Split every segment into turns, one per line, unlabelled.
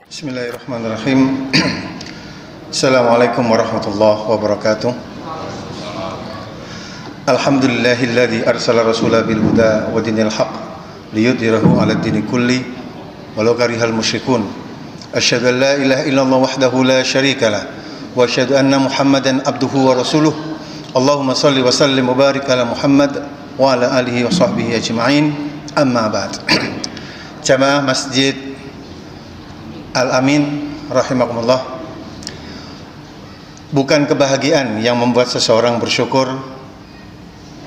Bismillahirrahmanirrahim. Assalamualaikum warahmatullahi wabarakatuh. Alhamdulillahilladzi arsala rasulahu bil huda wa dinil haq liyudhhirahu 'ala ad-dini kulli walau karihal musyrikun. Asyhadu an la ilaha illallah wahdahu la syarika lah wa asyhadu anna Muhammadan abduhu wa rasuluh. Allahumma shalli wa sallim wa barik ala Muhammad wa ala alihi wa sahbihi ajma'in. Amma ba'd. Jamaah Masjid Al-Amin rahimakumullah. Bukan kebahagiaan yang membuat seseorang bersyukur,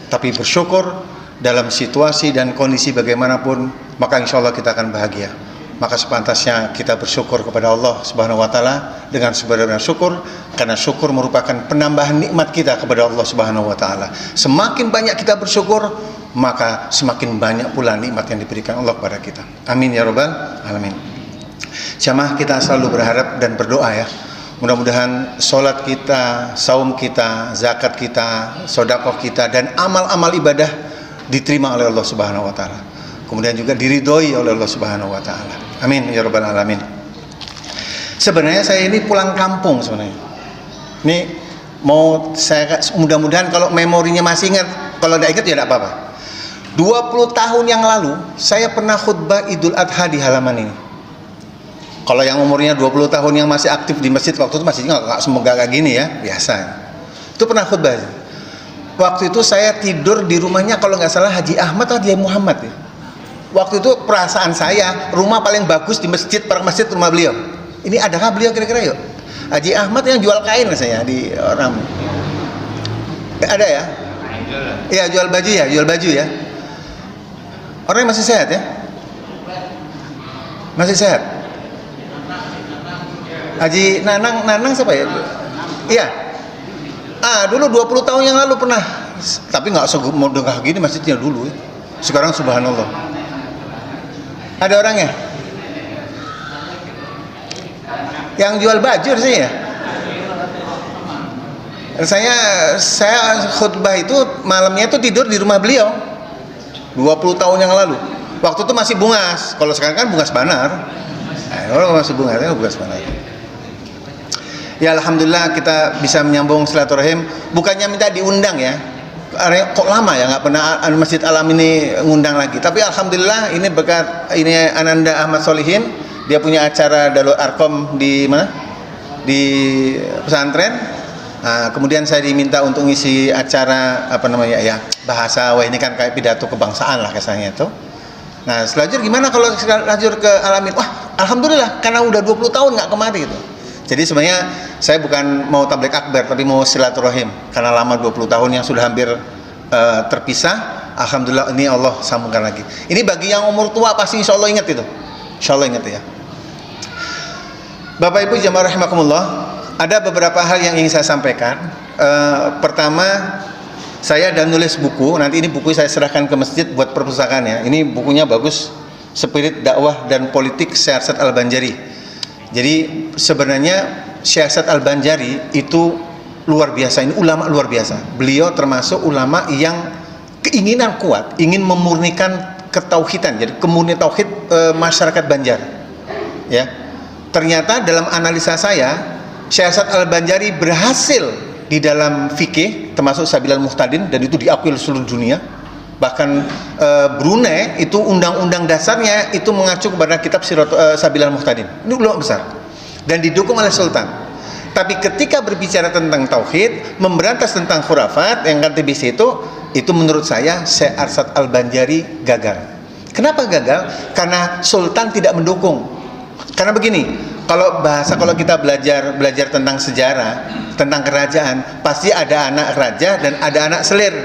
tapi bersyukur dalam situasi dan kondisi bagaimanapun, maka insya Allah kita akan bahagia. Maka sepantasnya kita bersyukur kepada Allah Subhanahu wa taala dengan sebenarnya syukur, karena syukur merupakan penambahan nikmat kita kepada Allah Subhanahu wa taala. Semakin banyak kita bersyukur, maka semakin banyak pula nikmat yang diberikan Allah kepada kita. Amin ya rabbal alamin. Jamaah, kita selalu berharap dan berdoa ya, mudah-mudahan sholat kita, saum kita, zakat kita, sedekah kita, dan amal-amal ibadah diterima oleh Allah Subhanahu wa taala. Kemudian juga diridhoi oleh Allah Subhanahu wa taala. Amin ya rabbal alamin. Sebenarnya saya ini pulang kampung sebenarnya. Ini mau saya, mudah-mudahan kalau memorinya masih ingat, kalau tidak ingat ya tidak apa-apa. 20 tahun yang lalu saya pernah khutbah Idul Adha di halaman ini. Kalau yang umurnya 20 tahun yang masih aktif di masjid waktu itu masih nggak semoga kayak gini ya, biasa. Itu pernah khutbah. Waktu itu saya tidur di rumahnya kalau nggak salah Haji Ahmad atau Haji Muhammad ya. Waktu itu perasaan saya rumah paling bagus di masjid, per masjid rumah beliau. Ini adakah beliau kira-kira yuk? Haji Ahmad yang jual kain saya di orang. Ada ya? Iya, jual baju ya. Orangnya masih sehat ya? Masih sehat. Haji Nanang siapa ya? Iya. Dulu 20 tahun yang lalu pernah. Tapi nggak segede gini masjidnya dulu ya. Sekarang subhanallah. Ada orangnya? Yang jual baju saya. Saya khutbah itu malamnya itu tidur di rumah beliau 20 tahun yang lalu. Waktu itu masih Bungas. Kalau sekarang kan Bungas Banar. Kalau masih Bungas Banar. Ya alhamdulillah kita bisa menyambung silaturahim. Bukannya minta diundang ya. Kok lama ya nggak pernah Masjid Alam ini ngundang lagi. Tapi alhamdulillah ini berkat ini Ananda Ahmad Solihin, dia punya acara Dalul Arkom di mana? Di pesantren. Nah, kemudian saya diminta untuk ngisi acara bahasa, ini kan kayak pidato kebangsaan lah kesannya itu. Nah, selanjutnya gimana kalau lanjut ke Alamin? Wah, alhamdulillah karena udah 20 tahun nggak kemari gitu. Jadi sebenarnya saya bukan mau tablik akbar, tapi mau silaturahim. Karena lama 20 tahun yang sudah hampir terpisah, alhamdulillah ini Allah sambungkan lagi. Ini bagi yang umur tua pasti insya Allah ingat itu. Insya Allah ingat ya. Bapak Ibu jamaah rahimakumullah, ada beberapa hal yang ingin saya sampaikan. Pertama, saya ada nulis buku. Nanti ini buku saya serahkan ke masjid buat perpustakaan ya. Ini bukunya bagus, Spirit Dakwah dan Politik Syekh Arsad Al-Banjari. Jadi sebenarnya Syekh Arsad Al-Banjari itu luar biasa, ini ulama luar biasa. Beliau termasuk ulama yang keinginan kuat, ingin memurnikan ketauhidan, jadi kemurnian tauhid masyarakat Banjar. Ya. Ternyata dalam analisa saya, Syekh Arsad Al-Banjari berhasil di dalam fikih, termasuk Sabilal Muhtadin, dan itu diakui oleh seluruh dunia. Bahkan Brunei itu undang-undang dasarnya itu mengacu kepada kitab Sabilal Muhtadin. Ini ulama besar dan didukung oleh Sultan. Tapi ketika berbicara tentang tauhid, memberantas tentang khurafat yang kan TBC itu menurut saya Syekh Arsad Al-Banjari gagal. Kenapa gagal? Karena Sultan tidak mendukung. Karena begini, kalau kita belajar tentang sejarah, tentang kerajaan, pasti ada anak raja dan ada anak selir.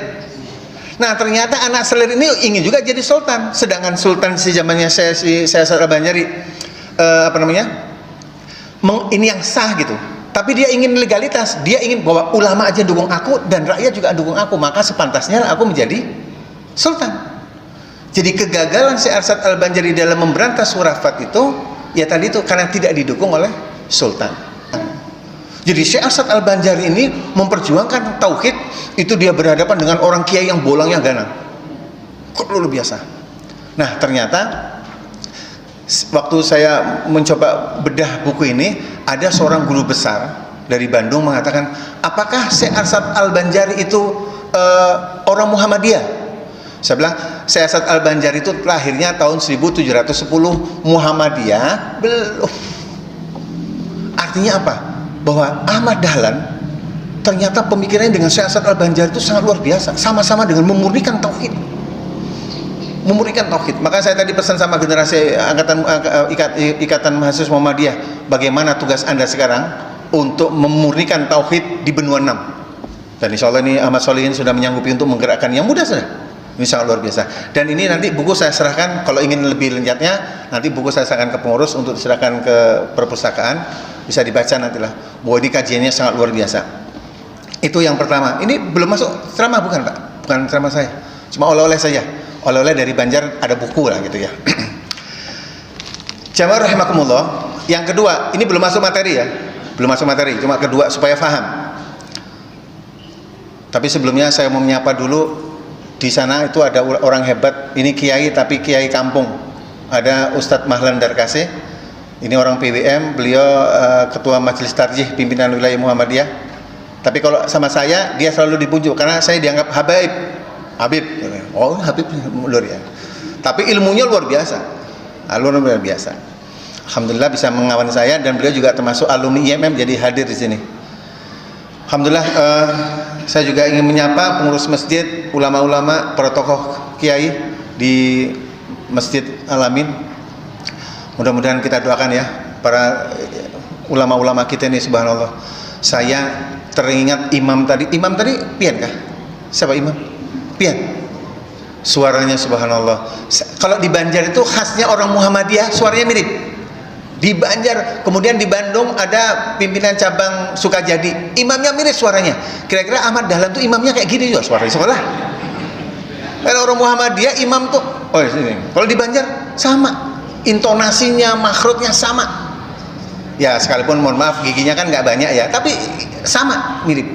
Nah ternyata anak selir ini ingin juga jadi sultan, sedangkan sultan si zamannya Syekh Arsad Al-Banjari ini yang sah gitu. Tapi dia ingin legalitas, dia ingin bahwa ulama aja dukung aku dan rakyat juga dukung aku, maka sepantasnya aku menjadi sultan. Jadi kegagalan Syekh Arsad Al-Banjari dalam memberantas khurafat itu ya tadi itu karena tidak didukung oleh sultan. Jadi Syekh Arsad Al-Banjari ini memperjuangkan tauhid, itu dia berhadapan dengan orang kiai yang bolongnya ganang. Kok luar biasa. Nah, ternyata Waktu saya mencoba bedah buku ini, ada seorang guru besar dari Bandung mengatakan, apakah Syekh Arsad Al-Banjari itu orang Muhammadiyah? Saya bilang, Syekh Arsad Al-Banjari itu lahirnya tahun 1710, Muhammadiyah belum. Artinya apa? Bahwa Ahmad Dahlan ternyata pemikirannya dengan Syekh Arsad Al-Banjari itu sangat luar biasa, sama-sama dengan memurnikan tauhid. Memurnikan tauhid. Maka saya tadi pesan sama generasi ikatan mahasiswa Muhammadiyah, bagaimana tugas Anda sekarang untuk memurnikan tauhid di benua 6. Dan insya Allah ini Ahmad Solihin sudah menyanggupi untuk menggerakkan, yang mudah sudah. Ini sangat luar biasa. Dan ini nanti buku saya serahkan, kalau ingin lebih lengkapnya, nanti buku saya serahkan ke pengurus untuk diserahkan ke perpustakaan, bisa dibaca nantilah. Bahwa ini kajiannya sangat luar biasa. Itu yang pertama. Ini belum masuk ceramah, bukan Pak? Bukan ceramah saya. Cuma oleh-oleh saja. Oleh-oleh dari Banjar, ada buku lah gitu ya. Jamaah rahimakumullah. Yang kedua, ini belum masuk materi ya. Belum masuk materi, cuma kedua supaya paham. Tapi sebelumnya saya mau menyapa dulu. Di sana itu ada orang hebat. Ini kiai tapi kiai kampung. Ada Ustadz Mahlan Darkase. Ini orang PWM, beliau ketua Majelis Tarjih Pimpinan Wilayah Muhammadiyah. Tapi kalau sama saya, dia selalu dipujuk karena saya dianggap Habib. Oh, Habib luar ya. Tapi ilmunya luar biasa. Luar biasa. Alhamdulillah bisa mengawan saya, dan beliau juga termasuk alumni IMM, jadi hadir di sini. Alhamdulillah. Saya juga ingin menyapa pengurus masjid, ulama-ulama, para tokoh kiai di Masjid Al-Amin. Mudah-mudahan kita doakan ya para ulama-ulama kita ini, subhanallah. Saya teringat imam tadi pian kah? Siapa imam? Pian. Suaranya subhanallah. Kalau di Banjar itu khasnya orang Muhammadiyah, suaranya mirip. Di Banjar, kemudian di Bandung ada pimpinan cabang Sukajadi, imamnya mirip suaranya. Kira-kira Ahmad Dahlan tuh imamnya kayak gini juga suaranya sekolah. Kalau orang Muhammadiyah imam tuh, oh sini. Kalau di Banjar sama, intonasinya, makhrajnya sama. Ya sekalipun mohon maaf giginya kan nggak banyak ya, tapi sama, mirip.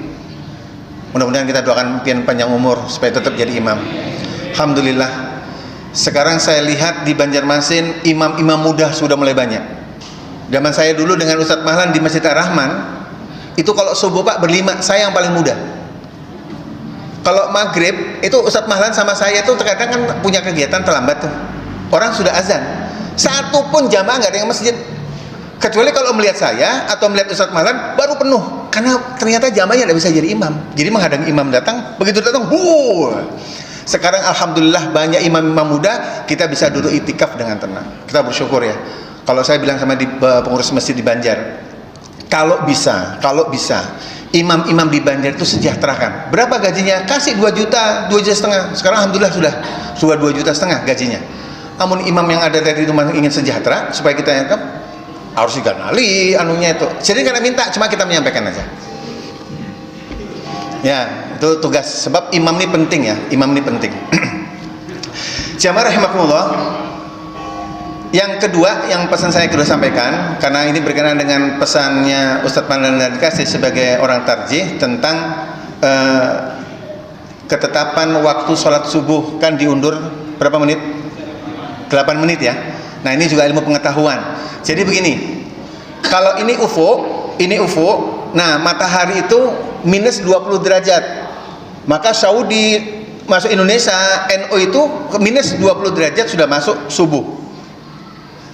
Mudah-mudahan kita doakan pian panjang umur supaya tetap jadi imam. Alhamdulillah. Sekarang saya lihat di Banjarmasin imam-imam muda sudah mulai banyak. Zaman saya dulu dengan Ustadz Mahlan di Masjid Ar-Rahman, itu kalau subuh Pak berlima, saya yang paling muda. Kalau maghrib itu Ustadz Mahlan sama saya itu terkadang kan punya kegiatan terlambat tuh. Orang sudah azan, satu pun jamaah nggak ada yang masjid. Kecuali kalau melihat saya atau melihat Ustadz Mahlan baru penuh, karena ternyata jamaahnya tidak bisa jadi imam. Jadi menghadang imam datang, begitu datang, Sekarang alhamdulillah banyak imam-imam muda, kita bisa duduk itikaf dengan tenang. Kita bersyukur ya. Kalau saya bilang sama pengurus masjid di Banjar, kalau bisa imam-imam di Banjar itu sejahterakan. Berapa gajinya? Kasih 2 juta, 2 juta setengah. Sekarang alhamdulillah sudah 2 juta setengah gajinya. Namun imam yang ada tadi itu ingin sejahtera supaya kita yang harus diganali anunya itu. Jadi karena minta, cuma kita menyampaikan aja. Ya, itu tugas. Sebab imam ini penting ya. Imam ini penting. Jamaah rahimakumullah. Yang kedua, yang pesan saya kedua sampaikan, karena ini berkenaan dengan pesannya Ustadz Mahlan Darkase sebagai orang tarjih tentang ketetapan waktu sholat subuh kan diundur berapa menit? 8 menit ya. Nah ini juga ilmu pengetahuan. Jadi begini, kalau ini UFO, nah matahari itu minus 20 derajat, maka Saudi masuk Indonesia, NO itu minus 20 derajat sudah masuk subuh.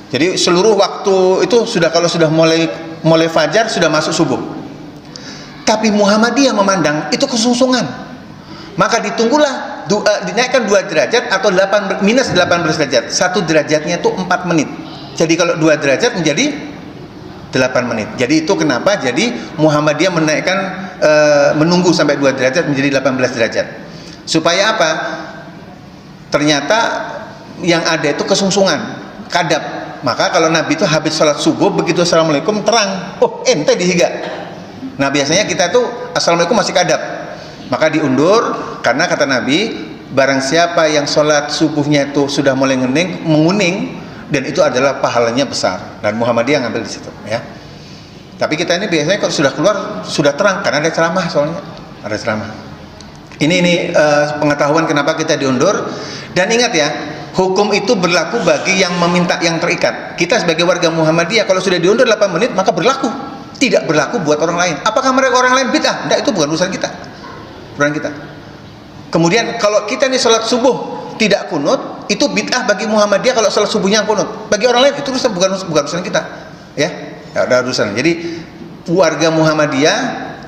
Jadi seluruh waktu itu sudah, kalau sudah mulai fajar sudah masuk subuh. Tapi Muhammadiyah memandang itu kesungsungan. Maka ditunggulah dinaikkan 2 derajat atau minus 18 derajat. 1 derajatnya itu 4 menit. Jadi kalau 2 derajat menjadi 8 menit. Jadi itu kenapa jadi Muhammadiyah menaikkan menunggu sampai 2 derajat menjadi 18 derajat. Supaya apa? Ternyata yang ada itu kesungsungan, kadap. Maka kalau Nabi itu habis sholat subuh, begitu assalamualaikum terang, oh ente dihiga. Nah biasanya kita tuh assalamualaikum masih kadap, maka diundur. Karena kata Nabi, barang siapa yang sholat subuhnya itu sudah mulai menguning, dan itu adalah pahalanya besar. Dan Muhammadiyah ngambil di situ ya. Tapi kita ini biasanya kalau sudah keluar sudah terang, karena ada ceramah, soalnya ada ceramah. Ini pengetahuan kenapa kita diundur. Dan ingat ya, Hukum itu berlaku bagi yang meminta, yang terikat. Kita sebagai warga Muhammadiyah, kalau sudah diundur 8 menit, maka berlaku. Tidak berlaku buat orang lain. Apakah mereka orang lain bid'ah? Tidak, itu bukan urusan kita. Urusan kita. Kemudian kalau kita nih sholat subuh tidak kunut, itu bid'ah bagi Muhammadiyah kalau sholat subuhnya kunut. Bagi orang lain itu bukan urusan kita. Ya, ada urusan. Jadi warga Muhammadiyah,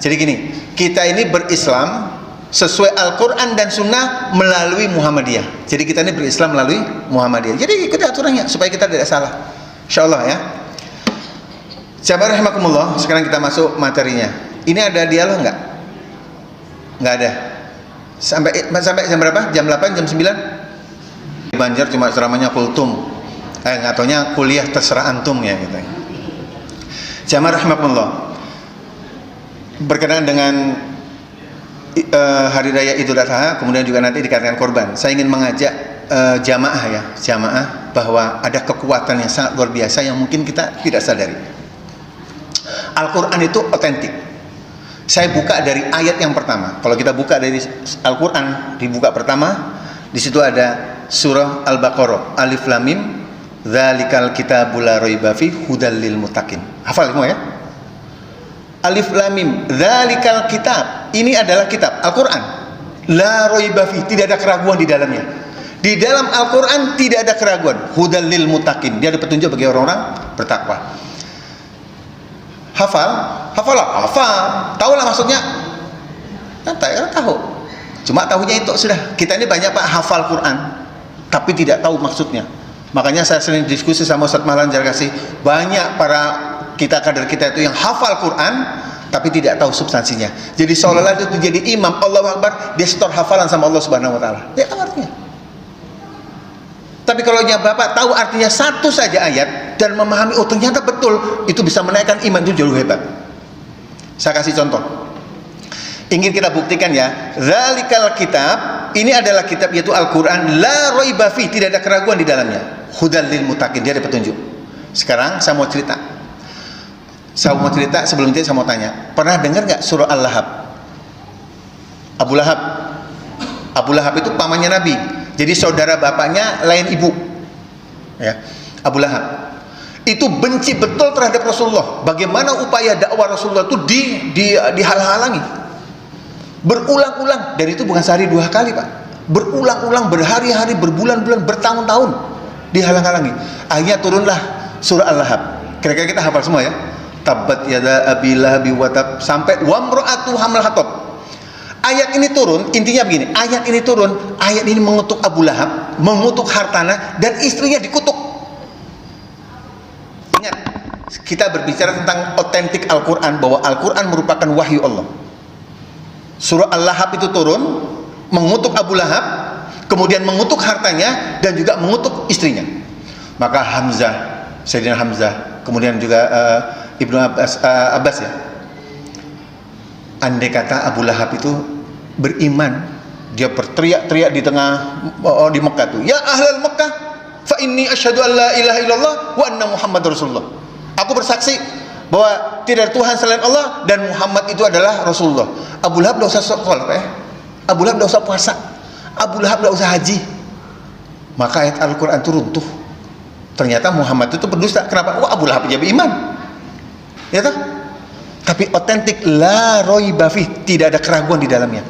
jadi gini, kita ini berislam sesuai Al-Quran dan Sunnah melalui Muhammadiyah. Jadi kita ini berislam melalui Muhammadiyah. Jadi ikuti aturannya supaya kita tidak salah. Insyaallah ya. Jamaah rahimakumullah, sekarang kita masuk materinya. Ini ada dialog nggak? Nggak ada. Sampai jam berapa? Jam 8, jam 9? Banjar cuma ceramahnya kultum. Nggak taunya kuliah terserah antum ya gitu. Jamaah rahimakumullah. Berkenaan dengan hari raya Idul Adha, kemudian juga nanti dikatakan korban. Saya ingin mengajak jamaah bahwa ada kekuatan yang sangat luar biasa yang mungkin kita tidak sadari. Al-Quran itu otentik. Saya buka dari ayat yang pertama. Kalau kita buka dari Al-Quran, dibuka pertama, di situ ada surah Al-Baqarah, Alif Lam Mim, dzalikal kitabul la raiba fihi hudal lil muttaqin. Hafal semua ya? Alif Lam Mim, dzalikal kitab. Ini adalah kitab Al-Quran. La raiba fihi, tidak ada keraguan di dalamnya. Di dalam Al-Quran tidak ada keraguan. Hudal lil muttaqin. Dia ada petunjuk bagi orang-orang bertakwa. Hafal? Tahulah maksudnya? Tahu. Cuma tahunya itu sudah. Kita ini banyak Pak hafal Quran, tapi tidak tahu maksudnya. Makanya saya sering diskusi sama Ustaz Mahlan Jarkasi. Banyak para kader kita itu yang hafal Quran, tapi tidak tahu substansinya. Jadi seolah-olah itu jadi imam, Allahu Akbar, dia setor hafalan sama Allah Subhanahu Wa Taala. Dia tahu artinya. Tapi kalau Bapak tahu artinya satu saja ayat dan memahami, oh ternyata betul, itu bisa menaikkan iman, itu jauh hebat. Saya kasih contoh. Ingin kita buktikan ya. Dzalikal kitab, ini adalah kitab yaitu Al-Quran, la raiba fi, tidak ada keraguan di dalamnya. Hudal lil muttaqin, dia ada petunjuk. Sekarang saya mau cerita. Sebelum itu saya mau tanya. Pernah dengar nggak surah Al-Lahab? Abu Lahab itu pamannya Nabi. Jadi saudara bapaknya lain ibu, ya. Abu Lahab itu benci betul terhadap Rasulullah. Bagaimana upaya dakwah Rasulullah itu dihalang-halangi, berulang-ulang. Dan itu bukan sehari dua kali Pak, berulang-ulang, berhari-hari, berbulan-bulan, bertahun-tahun dihalang-halangi. Akhirnya turunlah surah Al-Lahab. Kira-kira kita hafal semua ya. Tabbat yada abi lahabi wa tab, sampai wamra'atu hamil hatab. Ayat ini turun, intinya begini, ayat ini mengutuk Abu Lahab, mengutuk hartana, dan istrinya dikutuk. Ingat, kita berbicara tentang otentik Al-Quran, bahwa Al-Quran merupakan wahyu Allah. Surah Al-Lahab itu turun, mengutuk Abu Lahab, kemudian mengutuk hartanya, dan juga mengutuk istrinya. Maka Sayyidina Hamzah, kemudian juga Ibnu Abbas ya, andai kata Abu Lahab itu beriman, dia berteriak-teriak di Mekah tuh, ya ahlal Mekah, fa inni asyhadu an la ilaha illallah wa anna Muhammadar Rasulullah. Aku bersaksi bahwa tidak ada Tuhan selain Allah dan Muhammad itu adalah Rasulullah. Abu Lahab tidak usah sholat ya. Abu Lahab tidak usah puasa. Abu Lahab tidak usah haji. Maka ayat Al-Quran itu runtuh. Ternyata Muhammad itu berdusta. Kenapa? Abu Lahab aja beriman. Ya toh? Tapi otentik, la raiba fih, tidak ada keraguan di dalamnya.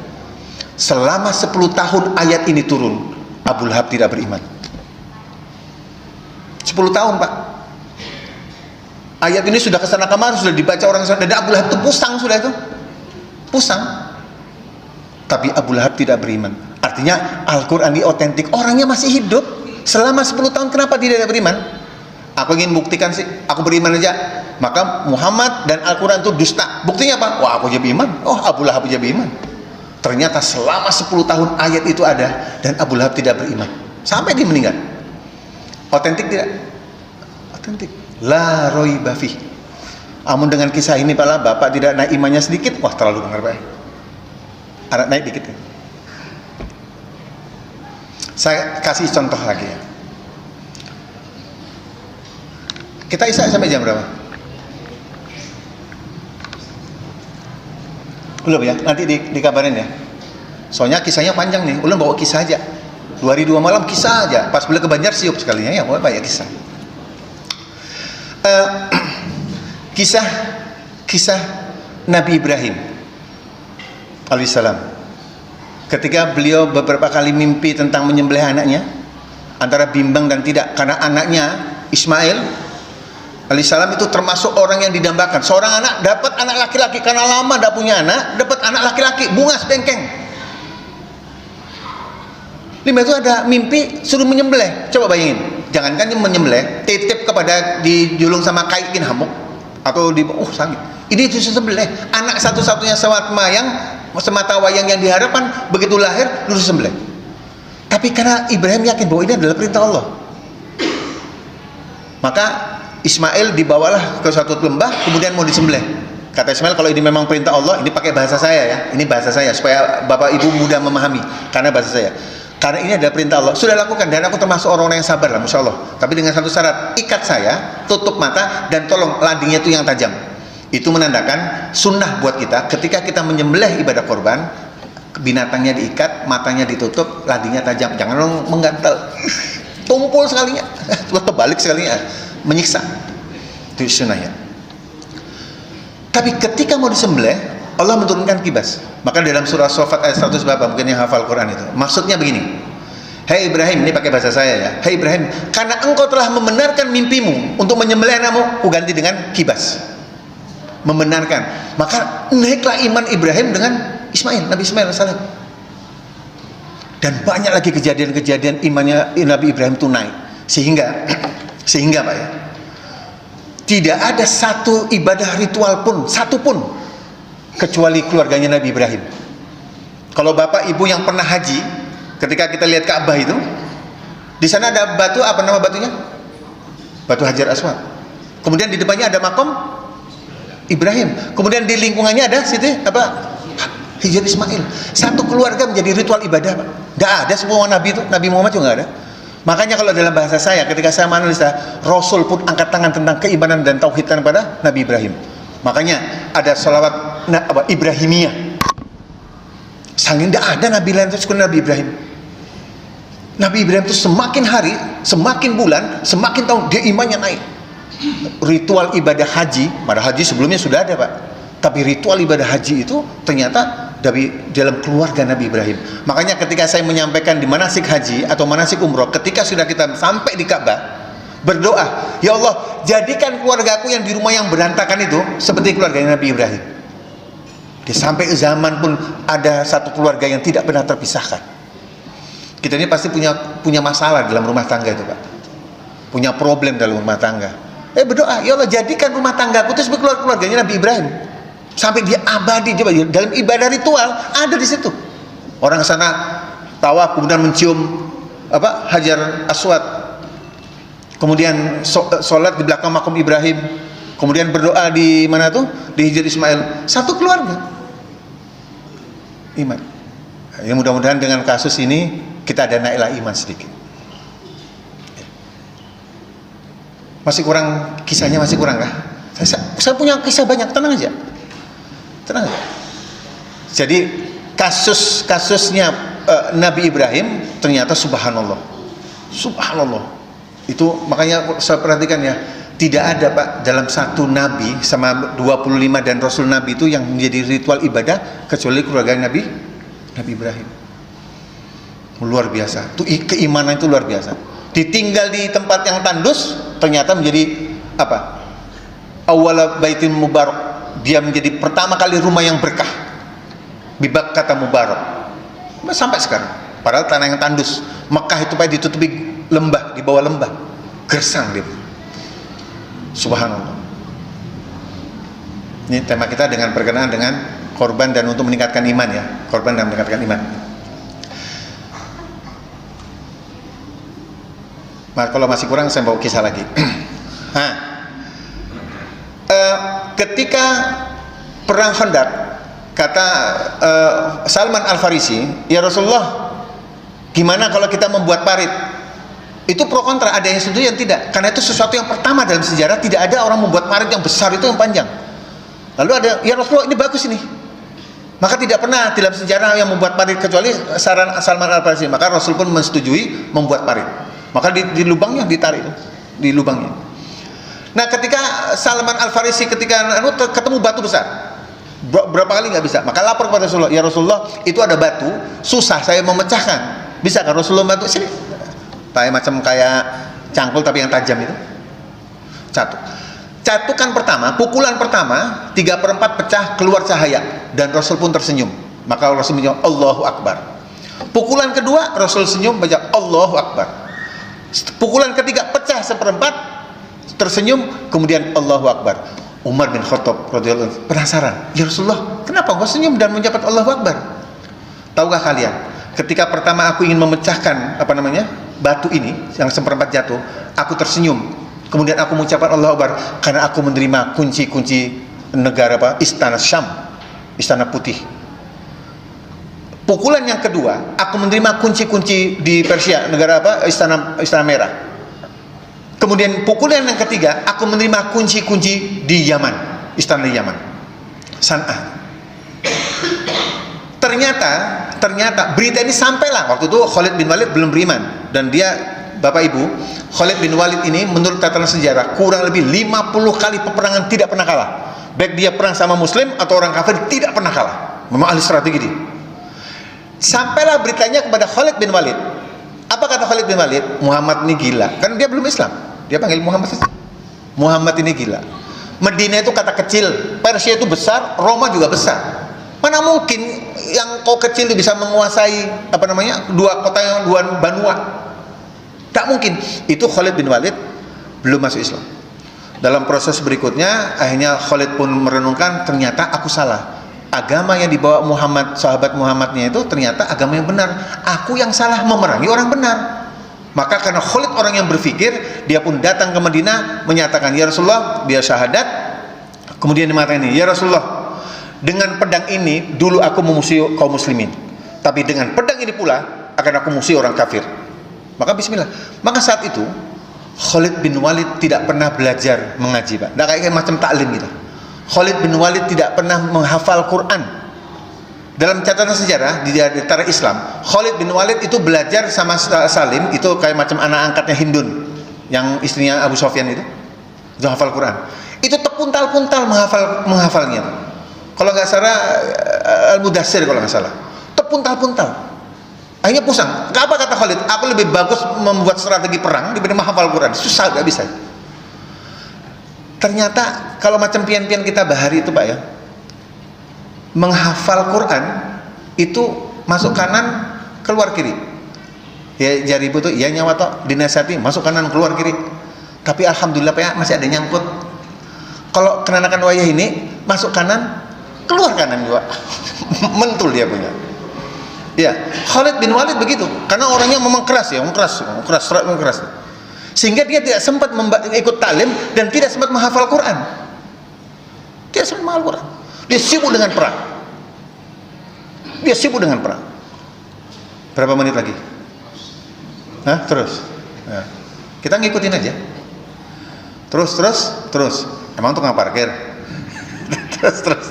Selama 10 tahun ayat ini turun, Abu Lahab tidak beriman. 10 tahun Pak. Ayat ini sudah kesana kemari, sudah dibaca orang, dan Abu Lahab itu pusang sudah itu. Pusang. Tapi Abu Lahab tidak beriman. Artinya Al-Quran ini otentik, orangnya masih hidup. Selama 10 tahun kenapa tidak beriman? Aku ingin buktikan sih, aku beriman aja. Maka Muhammad dan Al-Quran itu dusta. Buktinya apa? Wah, aku jadi iman. Oh, Abu Lahab jadi iman. Ternyata selama 10 tahun ayat itu ada dan Abu Lahab tidak beriman sampai dia meninggal. Otentik tidak? Otentik. La raiba fih. Amun dengan kisah ini Pak, Bapak tidak naik imannya sedikit, wah terlalu benar Pak. Ada naik dikit ya. Saya kasih contoh lagi ya. Kita isya sampai jam berapa? Belum ya, nanti dikabarin ya. Soalnya kisahnya panjang nih, ulun bawa kisah aja. 2 hari 2 malam kisah aja. Pas beliau ke Banjar siup sekalinya ya, mulai banyak kisah. Kisah Nabi Ibrahim alaihissalam. Ketika beliau beberapa kali mimpi tentang menyembelih anaknya, antara bimbang dan tidak, karena anaknya Ismail alaihissalam itu termasuk orang yang didambakan. Seorang anak dapat anak laki-laki, karena lama tidak punya anak, dapat anak laki-laki, bungas bengkeng. Lima itu ada mimpi suruh menyembelih. Coba bayangin, jangankan menyembelih, titip kepada dijulung sama kaitin hamuk atau di sakit. Ini itu sembelih. Anak satu-satunya semata wayang yang diharapkan, begitu lahir harus sembelih. Tapi karena Ibrahim yakin bahwa ini adalah perintah Allah, maka Ismail dibawalah ke suatu lembah, kemudian mau disembelih. Kata Ismail, kalau ini memang perintah Allah, ini pakai bahasa saya ya, ini bahasa saya supaya bapak ibu mudah memahami, karena bahasa saya. Karena ini adalah perintah Allah, sudah lakukan, dan aku termasuk orang-orang yang sabar lah, masya Allah. Tapi dengan satu syarat, ikat saya, tutup mata, dan tolong ladingnya itu yang tajam. Itu menandakan sunnah buat kita, ketika kita menyembelih ibadah korban, binatangnya diikat, matanya ditutup, ladingnya tajam, jangan menggantal, tumpul sekalinya, terbalik sekalinya, menyiksa. Itu sunnahnya. Tapi ketika mau disembelih, Allah menurunkan kibas. Maka dalam surah Shofat ayat 100 Bapak mungkin yang hafal Quran itu, maksudnya begini, hei Ibrahim, ini pakai bahasa saya ya, hei Ibrahim, karena engkau telah membenarkan mimpimu untuk menyembelih anakmu, ku ganti dengan kibas. Membenarkan, maka naiklah iman Ibrahim dengan Ismail, Nabi Ismail AS. Dan banyak lagi kejadian-kejadian imannya Nabi Ibrahim itu naik, sehingga Pak ya, tidak ada satu ibadah ritual pun, satu pun, kecuali keluarganya Nabi Ibrahim. Kalau bapak ibu yang pernah haji, ketika kita lihat Ka'bah itu, di sana ada batu, apa nama batunya? Batu Hajar Aswad. Kemudian di depannya ada makom Ibrahim. Kemudian di lingkungannya ada situ apa? Hijr Ismail. Satu keluarga menjadi ritual ibadah, Pak. Tidak ada semua Nabi itu, Nabi Muhammad juga nggak ada. Makanya kalau dalam bahasa saya, ketika saya menganalisa, Rasul pun angkat tangan tentang keimanan dan tauhidkan pada Nabi Ibrahim. Makanya ada sholawat Ibrahimiyah. Saking tidak ada Nabi lain itu Nabi Ibrahim. Nabi Ibrahim itu semakin hari, semakin bulan, semakin tahun dia imannya naik. Ritual ibadah haji, pada haji sebelumnya sudah ada Pak, tapi ritual ibadah haji itu ternyata dari dalam keluarga Nabi Ibrahim. Makanya ketika saya menyampaikan di manasik haji atau manasik umroh, ketika sudah kita sampai di Ka'bah, berdoa, ya Allah, jadikan keluargaku yang di rumah yang berantakan itu seperti keluarga Nabi Ibrahim. Sampai zaman pun ada satu keluarga yang tidak pernah terpisahkan. Kita ini pasti punya masalah dalam rumah tangga itu Pak, punya problem dalam rumah tangga. Berdoa, ya Allah, jadikan rumah tanggaku itu seperti keluarganya Nabi Ibrahim, sampai dia abadi. Coba dalam ibadah ritual ada di situ. Orang sana tawaf, kemudian mencium Hajar Aswad, kemudian sholat di belakang makom Ibrahim, kemudian berdoa di mana tuh, di Hijr Ismail. Satu keluarga iman. Ya, mudah-mudahan dengan kasus ini kita ada naiklah iman sedikit. Masih kurang, kisahnya masih kurang kah? Saya punya kisah banyak, tenang aja. Jadi kasusnya Nabi Ibrahim ternyata subhanallah itu, makanya saya perhatikan ya, tidak ada Pak dalam satu Nabi sama 25 dan Rasul Nabi itu yang menjadi ritual ibadah kecuali keluarga Nabi Ibrahim. Luar biasa, itu keimanan itu luar biasa. Ditinggal di tempat yang tandus ternyata menjadi apa? Awwala baitin mubarak, dia menjadi pertama kali rumah yang berkah. Bibak kata mubarak. Sampai sekarang. Padahal tanah yang tandus. Mekah itu Pak ditutupi lembah, di bawah lembah. Gersang dia. Subhanallah. Ini tema kita dengan berkenaan dengan korban dan untuk meningkatkan iman ya. Korban dan meningkatkan iman. Nah, kalau masih kurang saya bawa kisah lagi. Ketika perang Khandaq, kata Salman Al-Farisi, ya Rasulullah, gimana kalau kita membuat parit? Itu pro kontra, ada yang setuju yang tidak, karena itu sesuatu yang pertama dalam sejarah, tidak ada orang membuat parit yang besar itu yang panjang. Lalu ada, ya Rasulullah, ini bagus ini, Maka tidak pernah dalam sejarah yang membuat parit kecuali saran Salman Al-Farisi. Maka Rasul pun menyetujui membuat parit. Maka di lubangnya ditarik, di lubangnya. Nah, ketika Salman Al-Farisi ketika ketemu batu besar, berapa kali nggak bisa, maka lapor kepada Rasulullah, ya Rasulullah, itu ada batu, susah saya memecahkan. Bisa kan Rasulullah bantu? Sini. Kayak macam kayak cangkul tapi yang tajam itu. Catukan pertama, pukulan pertama 3/4 pecah, keluar cahaya, dan Rasul pun tersenyum. Maka Rasul menjawab Allahu Akbar. Pukulan kedua Rasul senyum baca Allahu Akbar. Pukulan ketiga pecah 1/4, tersenyum, kemudian Allahu Akbar. Umar bin Khattab radhiyallahu anhu penasaran, ya Rasulullah, kenapa engkau senyum dan mengucapkan Allahu Akbar? Tahukah kalian, ketika pertama aku ingin memecahkan batu ini yang 1/4 jatuh, aku tersenyum. Kemudian aku mengucapkan Allahu Akbar karena aku menerima kunci-kunci negara Istana Syam, Istana Putih. Pukulan yang kedua, aku menerima kunci-kunci di Persia, negara Istana Merah. Kemudian pukulan yang ketiga, aku menerima kunci-kunci di Yaman, Istana Yaman, San'ah. Ternyata berita ini sampailah, waktu itu Khalid bin Walid belum beriman, dan dia, Bapak Ibu, Khalid bin Walid ini menurut tatanan sejarah kurang lebih 50 kali peperangan tidak pernah kalah. Baik dia perang sama muslim atau orang kafir tidak pernah kalah. Memang ahli strategi dia. Sampailah beritanya kepada Khalid bin Walid. Apa kata Khalid bin Walid? Muhammad ini gila. Kan dia belum Islam. Dia panggil Muhammad ini gila. Medina itu kata kecil, Persia itu besar, Roma juga besar. Mana mungkin yang kau kecil itu bisa menguasai dua kota yang dua benua? Tak mungkin. Itu Khalid bin Walid belum masuk Islam. Dalam proses berikutnya, akhirnya Khalid pun merenungkan, ternyata aku salah. Agama yang dibawa Muhammad, sahabat Muhammadnya itu ternyata agama yang benar. Aku yang salah memerangi orang benar. Maka karena Khalid orang yang berpikir, dia pun datang ke Madinah menyatakan, ya Rasulullah, dia syahadat. Kemudian dia mengatakan ini, ya Rasulullah, dengan pedang ini dulu aku memusuhi kaum muslimin, tapi dengan pedang ini pula akan aku musuhi orang kafir. Maka bismillah. Maka saat itu Khalid bin Walid tidak pernah belajar mengaji, Pak. Tidak kayak macam taklim gitu. Khalid bin Walid tidak pernah menghafal Quran. Dalam catatan sejarah di antara Islam, Khalid bin Walid itu belajar sama Salim, itu kayak macam anak angkatnya Hindun, yang istrinya Abu Sofyan itu hafal Quran. Itu terpuntal-puntal menghafalnya. Kalau nggak salah Al-Mudassir kalau nggak salah. Terpuntal-puntal. Akhirnya pusing. Apa kata Khalid? Aku lebih bagus membuat strategi perang dibanding menghafal Quran. Susah, gak bisa. Ternyata kalau macam pian-pian kita bahari itu, Pak, ya, menghafal Quran itu masuk kanan keluar kiri. Ya jari ibu tuh, ya nyawa toh dinasihati masuk kanan keluar kiri. Tapi alhamdulillah, Pak, ya, masih ada nyangkut. Kalau kenanakan wayah ini masuk kanan keluar kanan juga. Mentul dia punya. Ya, Khalid bin Walid begitu, karena orangnya memang keras ya, keras. Sehingga dia tidak sempat ikut taklim dan tidak sempat menghafal Quran. Dia sempat menghafal Quran. Dia sibuk dengan perang. Berapa menit lagi? Terus. Ya. Kita ngikutin aja. Terus. Emang tukang parkir. terus.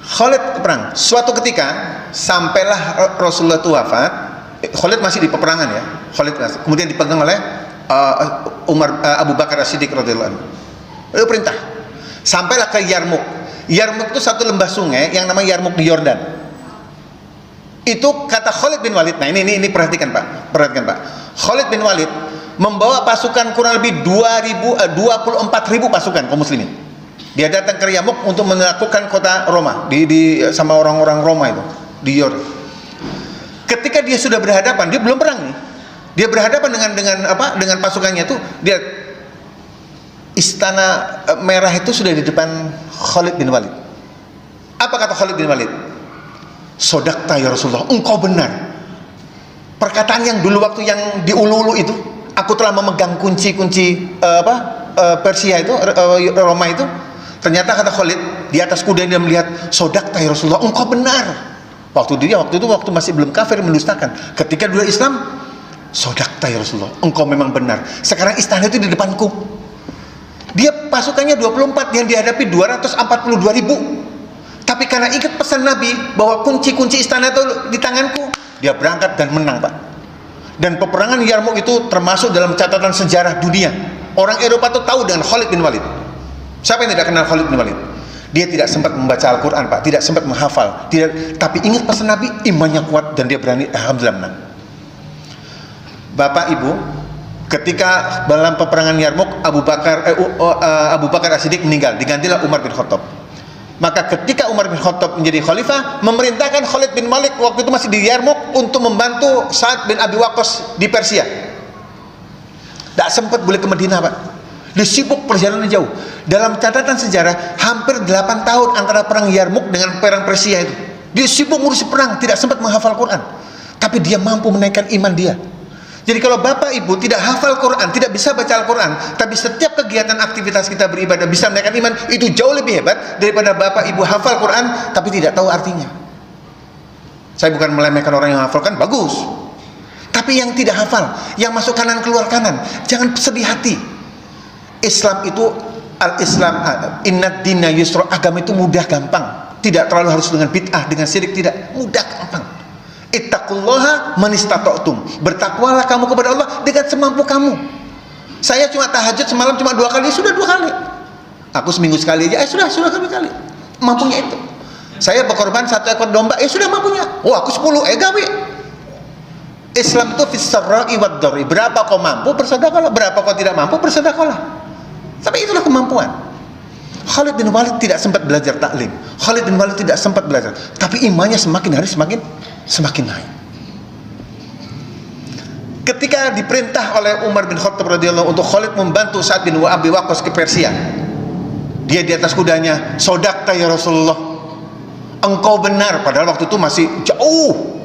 Khalid perang. Suatu ketika sampailah Rasulullah itu wafat. Khalid masih di peperangan ya. Kemudian dipegang oleh Abu Bakar As-Siddiq radhiyallahu anhu. Lalu perintah. Sampailah ke Yarmuk. Yarmuk itu satu lembah sungai yang namanya Yarmuk di Yordan. Itu kata Khalid bin Walid. Nah ini perhatikan Pak. Khalid bin Walid membawa pasukan kurang lebih 24.000 pasukan kaum muslimin. Dia datang ke Yarmuk untuk menaklukkan kota Roma sama orang-orang Roma itu di Yordan. Ketika dia sudah berhadapan, dia belum perang nih. Dia berhadapan dengan pasukannya itu, dia Istana Merah itu sudah di depan Khalid bin Walid. Apa kata Khalid bin Walid? Sodaqta ya Rasulullah, engkau benar. Perkataan yang dulu waktu yang di ulu-ulu itu, aku telah memegang kunci-kunci Persia itu, Roma itu. Ternyata kata Khalid di atas kuda dia melihat, sodaqta ya Rasulullah, engkau benar. Waktu itu masih belum kafir, mendustakan. Ketika dua Islam, sodaqta ya Rasulullah, engkau memang benar. Sekarang istana itu di depanku. Dia pasukannya 24 yang dihadapi 242.000. Tapi karena ingat pesan Nabi bahwa kunci-kunci istana itu di tanganku, dia berangkat dan menang, Pak. Dan peperangan Yarmouk itu termasuk dalam catatan sejarah dunia. Orang Eropa itu tahu dengan Khalid bin Walid. Siapa yang tidak kenal Khalid bin Walid? Dia tidak sempat membaca Al-Quran, Pak, tidak sempat menghafal, tapi ingat pesan Nabi, imannya kuat dan dia berani, alhamdulillah menang. Bapak Ibu, ketika dalam peperangan Yarmouk, Abu Bakar As-Siddiq meninggal, digantilah Umar bin Khattab. Maka ketika Umar bin Khattab menjadi khalifah, memerintahkan Khalid bin Walid waktu itu masih di Yarmouk untuk membantu Sa'ad bin Abi Waqqas di Persia. Tidak sempat boleh ke Madinah, Pak. Dia sibuk perjalanan jauh. Dalam catatan sejarah, hampir 8 tahun antara perang Yarmouk dengan perang Persia itu. Dia sibuk ngurusi perang, tidak sempat menghafal Quran. Tapi dia mampu menaikkan iman dia. Jadi kalau Bapak Ibu tidak hafal Quran, tidak bisa baca Al-Quran, tapi setiap kegiatan aktivitas kita beribadah bisa menaikkan iman, itu jauh lebih hebat daripada Bapak Ibu hafal Quran tapi tidak tahu artinya. Saya bukan melemehkan orang yang hafal, kan bagus. Tapi yang tidak hafal, yang masuk kanan keluar kanan, jangan sedih hati. Islam itu al-Islam, innad dina yusra, agama itu mudah gampang. Tidak terlalu harus dengan bid'ah, dengan syirik, tidak, mudah gampang. Ittaqullaha manistata'tum. Bertakwalah kamu kepada Allah dengan semampu kamu. Saya cuma tahajud semalam cuma 2 kali, sudah 2 kali. Aku seminggu sekali aja, sudah kali. Mampunya itu. Saya berkorban 1 ekor domba, sudah mampunya. Oh, aku 10, gawe. Islam itu fis-sarra'i wad-dharri. Berapa kau mampu, bersedekahlah. Berapa kau tidak mampu, bersedekahlah. Tapi itulah kemampuan. Khalid bin Walid tidak sempat belajar taklim. Khalid bin Walid tidak sempat belajar. Tapi imannya semakin hari semakin naik. Ketika diperintah oleh Umar bin Khattab radhiyallahu untuk Khalid membantu Sa'ad bin Abi Waqqas ke Persia, dia di atas kudanya, "Sodaqta ya Rasulullah, engkau benar." Padahal waktu itu masih jauh.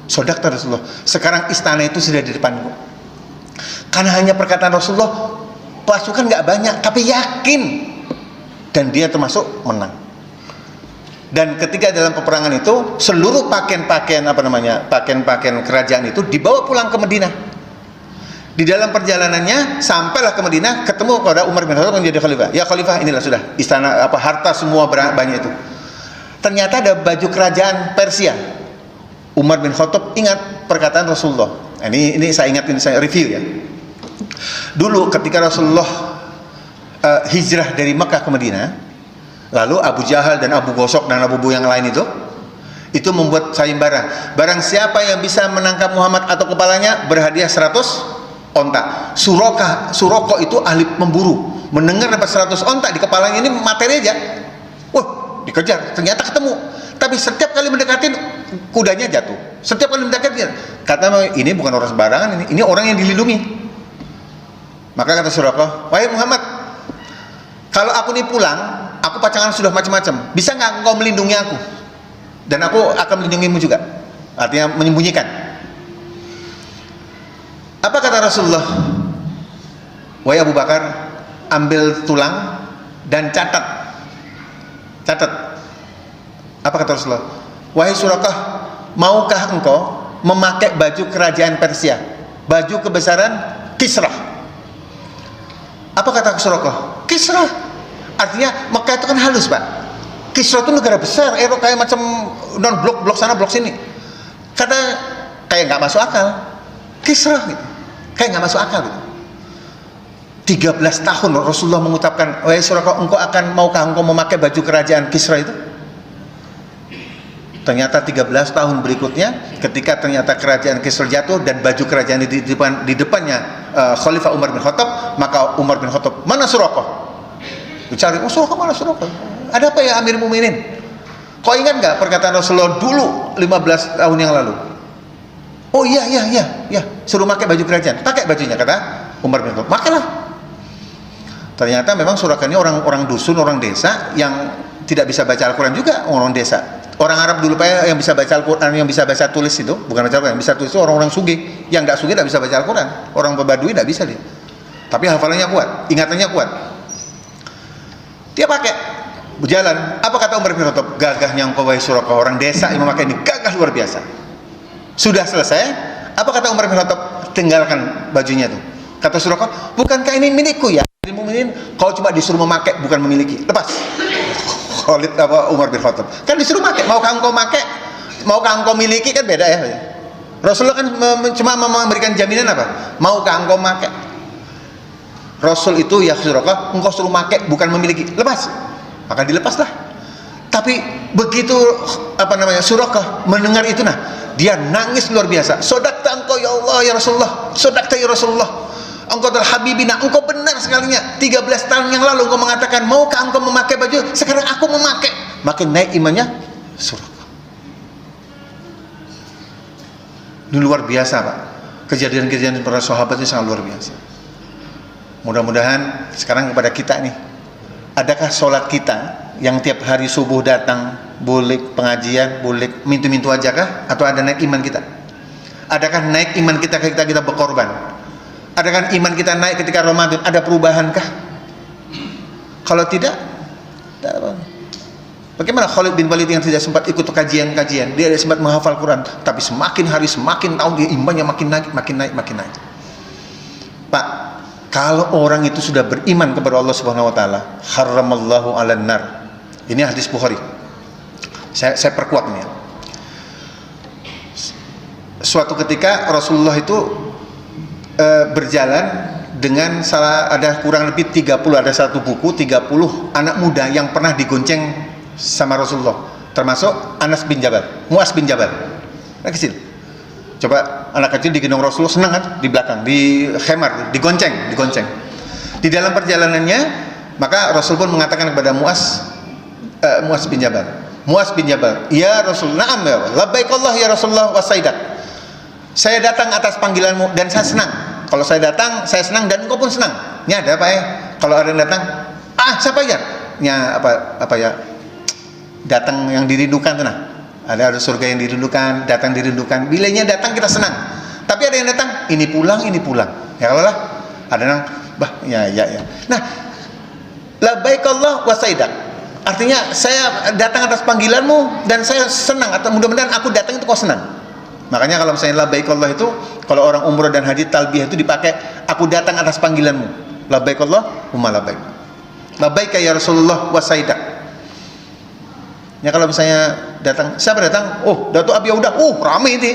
Sodaqta Rasulullah. Sekarang istana itu sudah di depanku. Karena hanya perkataan Rasulullah, pasukan nggak banyak, tapi yakin, dan dia termasuk menang. Dan ketika dalam peperangan itu, seluruh pakaian kerajaan itu dibawa pulang ke Madinah. Di dalam perjalanannya sampailah ke Madinah, ketemu kepada Umar bin Khattab menjadi khalifah. Ya khalifah, inilah sudah istana, harta semua banyak itu. Ternyata ada baju kerajaan Persia. Umar bin Khattab ingat perkataan Rasulullah. Ini saya ingat, ini saya review ya. Dulu ketika Rasulullah hijrah dari Mekah ke Madinah, lalu Abu Jahal dan Abu Gosok dan Abu Bu yang lain itu membuat sayembara. Barang siapa yang bisa menangkap Muhammad atau kepalanya, berhadiah 100 onta. Suroko itu ahli memburu. Mendengar dapat 100 onta di kepalanya, ini materi aja. Wah, dikejar. Ternyata ketemu. Tapi setiap kali mendekatin, kudanya jatuh. Setiap kali mendekatin, kata ini bukan orang sembarangan, ini orang yang dilindungi. Maka kata Suroko, "Wahai Muhammad, kalau aku ini pulang, aku pacangan sudah macam-macam, bisa nggak engkau melindungi aku? Dan aku akan melindungimu juga." Artinya menyembunyikan. Apa kata Rasulullah? "Wahai Abu Bakar, ambil tulang dan catat. Apa kata Rasulullah? "Wahai Surakah, maukah engkau memakai baju kerajaan Persia, baju kebesaran Kisra?" Apa kata Surakah? Kisra. Artinya Mekah itu kan halus, Pak. Kisra itu negara besar, kayak macam non blok sana blok sini. Kata kayak nggak masuk akal. Kisra gitu. Kayak nggak masuk akal gitu. 13 tahun Rasulullah mengucapkan, "Wahai Suraka, maukah engkau memakai baju kerajaan Kisra itu?" Ternyata 13 tahun berikutnya, ketika ternyata kerajaan Kisra jatuh dan baju kerajaan di depannya Khalifah Umar bin Khattab, maka Umar bin Khattab, "Mana Suraka?" Dicari, "Oh Suraka mana Suraka? Ada apa ya Amir Mukminin?" Kau ingat nggak perkataan Rasulullah dulu 15 tahun yang lalu? "Oh iya, suruh pakai baju kerajaan." "Pakai bajunya," kata Umar bin Khattab. "Makailah." Ternyata memang Suraka ini orang dusun, orang desa yang tidak bisa baca Al-Quran juga, orang desa. Orang Arab dulu Pak yang bisa baca Al-Quran, yang bisa baca tulis itu, bukan baca Al-Quran, yang bisa tulis itu orang-orang sugih. Yang tidak sugih tidak bisa baca Al-Quran. Orang Badui tidak bisa dia. Tapi hafalannya kuat, ingatannya kuat. Dia pakai berjalan. Apa kata Umar bin Khattab? "Gagahnya engkau wahai Suraka, orang desa yang memakai ini gagah luar biasa." Sudah selesai. Apa kata Umar bin Khattab? "Tinggalkan bajunya itu." Kata Suraka, "Bukankah ini milikku ya?" Mukminin, kau cuma disuruh memakai bukan memiliki. Lepas. Khalid Umar bin Khattab. Kan disuruh pakai, maukah engkau pakai? Maukah engkau miliki, kan beda ya. Rasulullah kan cuma memberikan jaminan apa? Maukah engkau pakai? Rasul itu ya suraka, engkau suruh pakai bukan memiliki. Lepas. Maka dilepaslah. Tapi begitu Suraka mendengar itu, nah dia nangis luar biasa. Sodakta engkau ya Allah ya Rasulullah, sodakta ya Rasulullah, engkau adalah habibina, engkau benar sekalinya. 13 tahun yang lalu engkau mengatakan maukah engkau memakai baju, sekarang aku memakai. Makin naik imannya Suraka. Ini luar biasa Pak. Kejadian-kejadian para sahabat ini sangat luar biasa. Mudah-mudahan sekarang kepada kita nih, adakah sholat kita yang tiap hari subuh datang, boleh pengajian, boleh mintu-mintu aja kah? Atau ada naik iman kita? Adakah naik iman kita ketika kita berkorban? Adakah iman kita naik ketika Ramadan? Ada perubahan kah? Kalau tidak, bagaimana Khalid bin Walid yang tidak sempat ikut kajian-kajian? Dia tidak sempat menghafal Quran, tapi semakin hari semakin tahun dia imannya makin naik, makin naik, makin naik. Pak, kalau orang itu sudah beriman kepada Allah Subhanahu wa taala, haramallahu 'alan nar. Ini hadis Bukhari. Saya perkuat ini ya. Suatu ketika Rasulullah itu berjalan dengan ada kurang lebih 30, ada satu buku 30 anak muda yang pernah digonceng sama Rasulullah, termasuk Anas bin Jabal, Muaz bin Jabal. Anak kecil. Coba anak kecil digendong Rasulullah, senang kan? Di belakang, di khemar, digonceng. Di dalam perjalanannya, maka Rasul pun mengatakan kepada Muaz bin Jabal, ya Rasul, na'am ya, labbaik Allah ya Rasulullah wa saidak. Saya datang atas panggilanmu dan saya senang. Kalau saya datang, saya senang dan engkau pun senang. Ini ada apa ya? Kalau ada yang datang, siapa ya? Ya apa ya? Datang yang dirindukan tuh, nah. Ada surga yang dirindukan, datang dirindukan. Bilanya datang kita senang. Tapi ada yang datang, ini pulang. Ya kalau lah, ada yang ya. Nah, labbaik Allah wa saidak. Artinya saya datang atas panggilanmu dan saya senang, atau mudah-mudahan aku datang itu kau senang. Makanya kalau misalnya labbaik Allah itu, kalau orang umrah dan haji talbiyah itu dipakai, aku datang atas panggilanmu. Labbaik Allah, labbaik. Labbaik ya Rasulullah wa saidak. Ya kalau misalnya datang, siapa datang? Oh, Datuk Abi udah, ramai ini.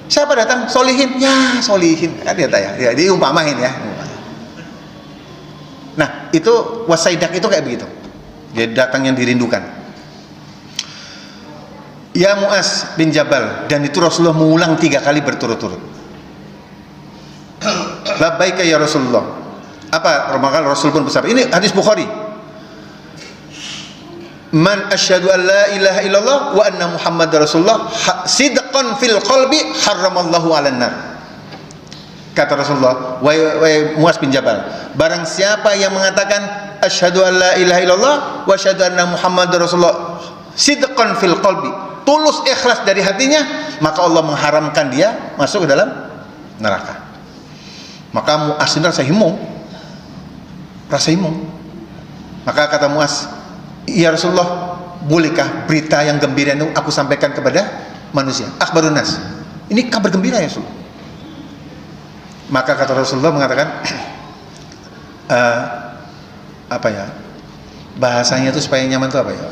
Siapa datang? Solihin. Ya, solihin. Dia tanya, dia diumpamain ya. Nah, itu wasaidak itu kayak begitu. Dia datang yang dirindukan. Ya Muaz bin Jabal, dan itu Rasulullah mengulang 3 kali berturut-turut. Labbaika ya Rasulullah. Apa? Maka Rasul pun bersabda. Ini hadis Bukhari. Man asyhadu an la ilaha illallah wa anna Muhammadar Rasulullah sidqan fil qalbi haramallahu 'alan nar. Kata Rasulullah, wahai Muaz bin Jabal, barang siapa yang mengatakan asyhadu an la ilaha illallah wa asyhadu anna Muhammadar Rasulullah sidqan fil qalbi, tulus ikhlas dari hatinya, maka Allah mengharamkan dia masuk ke dalam neraka. Maka Muaz rasa himung. Maka kata Muaz, ya Rasulullah, bolehkah berita yang gembira itu aku sampaikan kepada manusia? Akhbarun nas. Ini kabar gembira ya Rasulullah. Maka kata Rasulullah mengatakan, apa ya? Bahasanya itu supaya nyaman itu apa ya?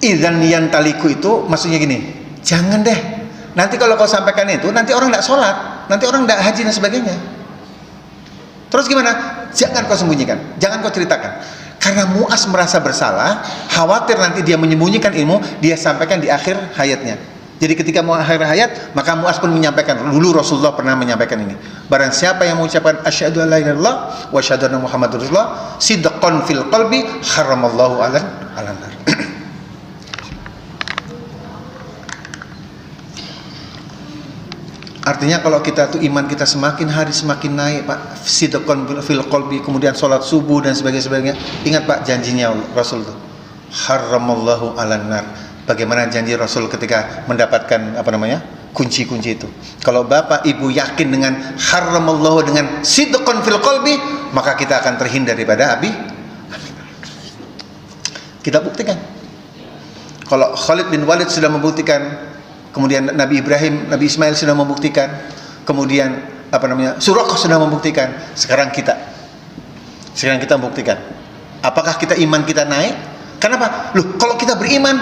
Idzan yantaliku itu maksudnya gini, jangan deh. Nanti kalau kau sampaikan itu, nanti orang tidak sholat, nanti orang tidak haji dan sebagainya. Terus gimana? Jangan kau sembunyikan, jangan kau ceritakan. Karena Muaz merasa bersalah, khawatir nanti dia menyembunyikan ilmu, dia sampaikan di akhir hayatnya. Jadi ketika mau akhir hayat, maka Muaz pun menyampaikan. Dulu Rasulullah pernah menyampaikan ini. Barang siapa yang mengucapkan asyhadu an la ilaha illallah wa asyhadu anna Muhammadar Rasulullah sidqan fil qalbi haramallahu 'alan nar. Artinya kalau kita tuh iman kita semakin hari semakin naik Pak, sidqan fil qalbi, kemudian sholat subuh dan sebagainya. Ingat Pak janjinya Rasul tuh, haramallahu 'alan nar. Bagaimana janji Rasul ketika mendapatkan kunci-kunci itu? Kalau Bapak Ibu yakin dengan haramallahu, dengan sidqan fil qalbi, maka kita akan terhindar daripada api. Kita buktikan. Kalau Khalid bin Walid sudah membuktikan, kemudian Nabi Ibrahim, Nabi Ismail sudah membuktikan, kemudian Suraqah sudah membuktikan, sekarang kita membuktikan. Apakah iman kita naik? Kenapa? Loh, kalau kita beriman,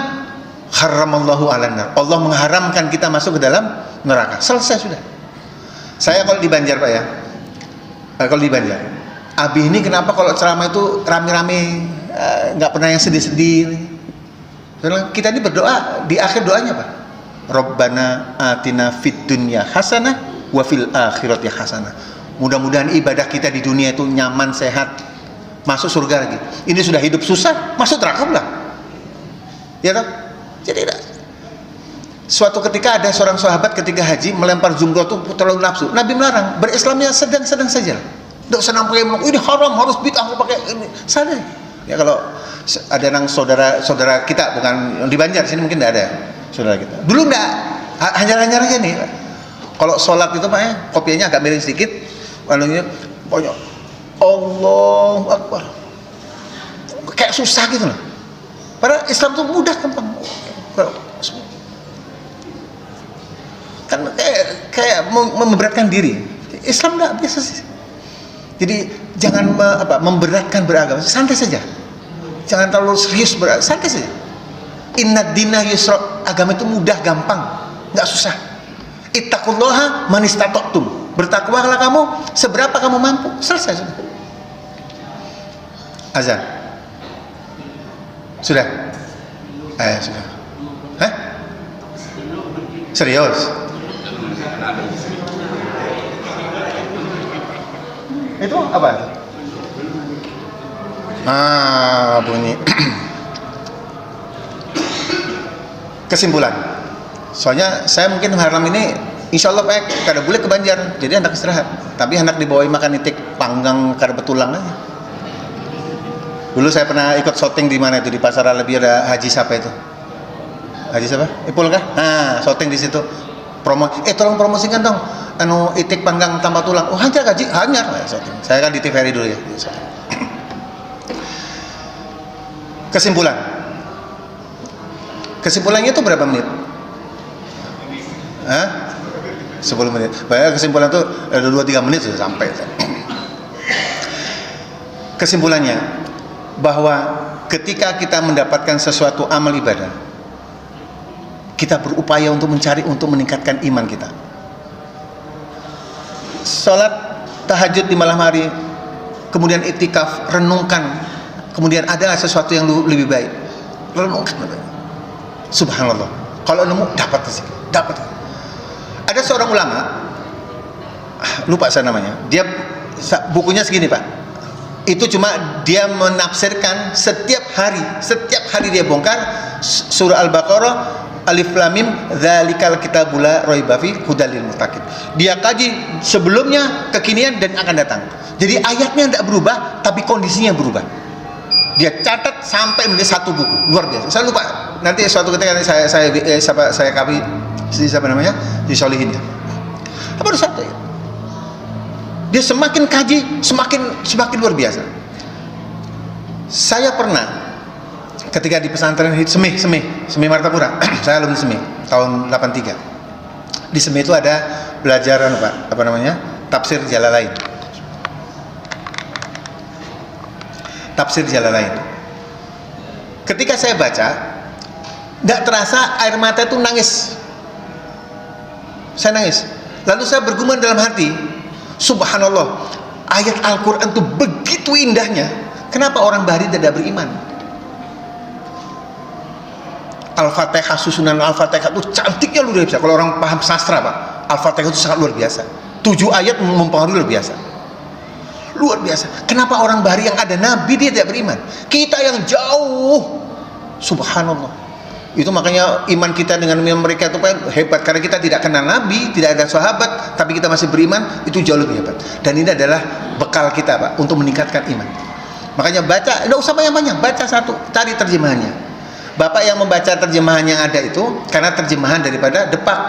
haramallahu alan nar. Allah mengharamkan kita masuk ke dalam neraka. Selesai sudah. Saya kalau di Banjar Pak ya, kalau di Banjar, Abi ini kenapa kalau ceramah itu rame-rame, nggak pernah yang sedih-sedih. Kita ini berdoa, di akhir doanya Pak, Rabbana atina fid dunya hasanah wa fil akhirati hasanah. Mudah-mudahan ibadah kita di dunia itu nyaman, sehat, masuk surga lagi. Ini sudah hidup susah, masuk neraka pula. Ya toh? Jadi suatu ketika ada seorang sahabat ketika haji melempar jumroh itu terlalu nafsu. Nabi melarang, berislamnya sedang-sedang saja. Tidak senang pakai ini haram, harus bid'ah pakai ini. Sadar. Ya kalau ada yang saudara kita, bukan di Banjar sini mungkin tidak ada saudara kita. Dulu enggak, hanya aja nih. Kalau sholat itu Pak ya, kopiahnya agak miring sedikit, lalu pokoknya Allahu Akbar. Kayak susah gitu loh. Padahal Islam itu mudah, gampang. Kan kayak memberatkan diri. Islam enggak biasa sih. Jadi jangan memberatkan beragama, santai saja. Jangan terlalu serius santai saja. Inna dina yusra, agama itu mudah, gampang, nggak susah. Ittaqullaha man istata'tum. Bertakwalah kamu seberapa kamu mampu. Selesai sudah. Azan. Sudah? Sudah. Hah? Serius? Itu apa? Bunyi. Kesimpulan. Soalnya saya mungkin malam ini insya Allah Pak kada boleh ke Banjar, jadi hendak istirahat. Tapi hendak dibawain makan itik panggang kada betulang aja. Dulu saya pernah ikut syuting di mana itu, di Pasar Alabi ada Haji siapa itu? Haji siapa? Ipul kah? Syuting di situ. Tolong promosikan dong. Itik panggang tambah tulang. Oh, hanyar Haji, hanyar. Saya kan di TVRI dulu ya. Kesimpulannya itu berapa menit? 10 menit. Bahaya kesimpulan itu ada 2-3 menit sudah sampai. Kesimpulannya bahwa ketika kita mendapatkan sesuatu amal ibadah, kita berupaya untuk mencari untuk meningkatkan iman kita. Salat tahajud di malam hari, kemudian iktikaf, renungkan, kemudian ada sesuatu yang lebih baik, renungkan. Subhanallah, kalau nemu dapat. Ada seorang ulama, lupa saya namanya, dia bukunya segini Pak, itu cuma dia menafsirkan setiap hari dia bongkar surah Al-Baqarah, Alif Lam Mim, dzalikal kitabul la raiba fi hudal lil muttaqin. Dia kaji sebelumnya, kekinian dan akan datang. Jadi ayatnya tidak berubah, tapi kondisinya berubah. Dia catat sampai menjadi satu buku, luar biasa. Saya lupa, nanti suatu ketika saya kasih siapa namanya, disolihin ya. Apa satu ya? Dia semakin kaji, semakin luar biasa. Saya pernah ketika di pesantren Semih Martapura, saya alumni Semih tahun 83. Di Semih itu ada belajar tafsir Jalalain. Ketika saya baca, tidak terasa air mata itu nangis. Saya nangis. Lalu saya bergumam dalam hati, subhanallah, ayat Al-Quran itu begitu indahnya. Kenapa orang Bahari tidak beriman? Al-Fatihah, susunan Al-Fatihah itu cantiknya luar biasa. Kalau orang paham sastra Pak, Al-Fatihah itu sangat luar biasa. 7 ayat mempengaruhi luar biasa. Luar biasa. Kenapa orang Bahari yang ada Nabi dia tidak beriman? Kita yang jauh, subhanallah. Itu makanya iman kita dengan mereka itu hebat, karena kita tidak kenal Nabi, tidak ada sahabat, tapi kita masih beriman, itu jauh lebih hebat. Dan ini adalah bekal kita Pak untuk meningkatkan iman. Makanya baca, tidak usah banyak-banyak, baca satu, cari terjemahannya. Bapak yang membaca terjemahan yang ada itu karena terjemahan daripada Depak.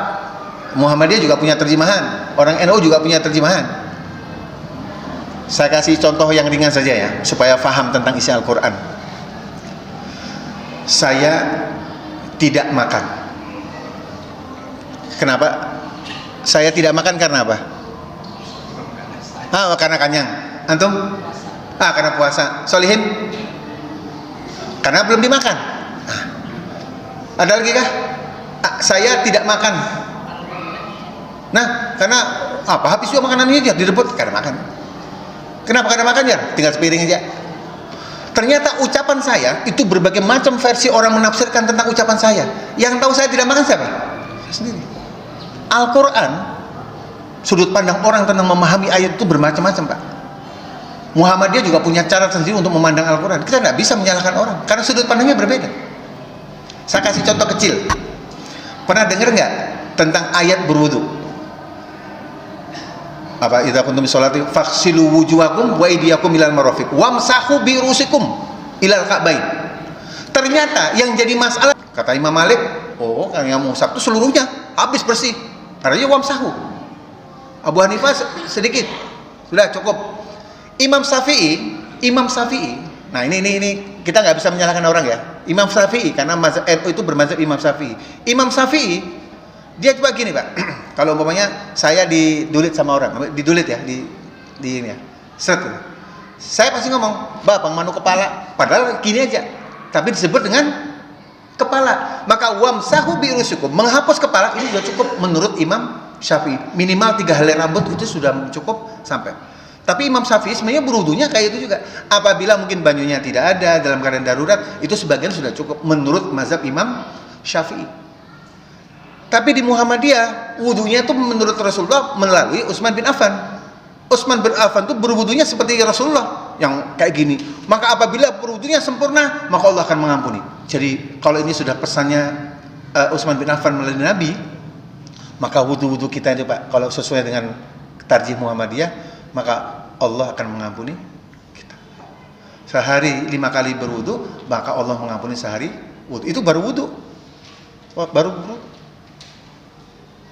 Muhammadiyah juga punya terjemahan, orang NU juga punya terjemahan. Saya kasih contoh yang ringan saja ya, supaya paham tentang isi Al-Quran. Saya tidak makan. Kenapa? Saya tidak makan karena apa? Karena kanyang. Antum? Karena puasa. Solihin? Karena belum dimakan. Ada lagi kah? Saya tidak makan. Nah, karena apa? Habis juga makanan ini dia direbut karena makan. Kenapa karena makan ya? Tinggal sepiring aja. Ternyata ucapan saya itu berbagai macam versi orang menafsirkan tentang ucapan saya. Yang tahu saya tidak makan siapa? Saya sendiri. Al-Quran, sudut pandang orang tentang memahami ayat itu bermacam-macam, Pak. Muhammadiyah juga punya cara sendiri untuk memandang Al-Quran. Kita tidak bisa menyalahkan orang karena sudut pandangnya berbeda. Saya kasih contoh kecil. Pernah dengar nggak tentang ayat berwudu? Apa idza kuntum sholati faghsilu wujuhakum wa aydiyakum ilal marafiq wamsahu bi rusikum ilal ka'bain. Ternyata yang jadi masalah kata Imam Malik, kan yang musab itu seluruhnya habis bersih. Karena wamsahu. Abu Hanifah sedikit. Sudah cukup. Imam Syafi'i. Nah, ini kita nggak bisa menyalahkan orang ya. Imam Syafi'i karena mazhab NU itu bermazhab Imam Syafi'i. Imam Syafi'i dia coba gini, Pak. Kalau umpamanya saya didulit sama orang, didulit ya, di ini ya. Saya pasti ngomong, "Bapak manu kepala." Padahal gini aja. Tapi disebut dengan kepala. Maka wamsahu bi rusikum, menghapus kepala ini sudah cukup menurut Imam Syafi'i. Minimal 3 helai rambut itu sudah cukup sampai. Tapi Imam Syafi'i sebenarnya berwudunya kayak itu juga. Apabila mungkin banyunya tidak ada dalam keadaan darurat, itu sebagian sudah cukup menurut mazhab Imam Syafi'i. Tapi di Muhammadiyah, wudunya itu menurut Rasulullah melalui Utsman bin Affan. Utsman bin Affan itu berwudunya seperti Rasulullah yang kayak gini. Maka apabila berwudunya sempurna, maka Allah akan mengampuni. Jadi kalau ini sudah pesannya Utsman bin Affan melalui Nabi, maka wudu-wudu kita itu, Pak, kalau sesuai dengan tarjih Muhammadiyah, maka Allah akan mengampuni kita. Sehari 5 kali berwudu, maka Allah mengampuni sehari wudu. Itu baru wudu. Baru wudu.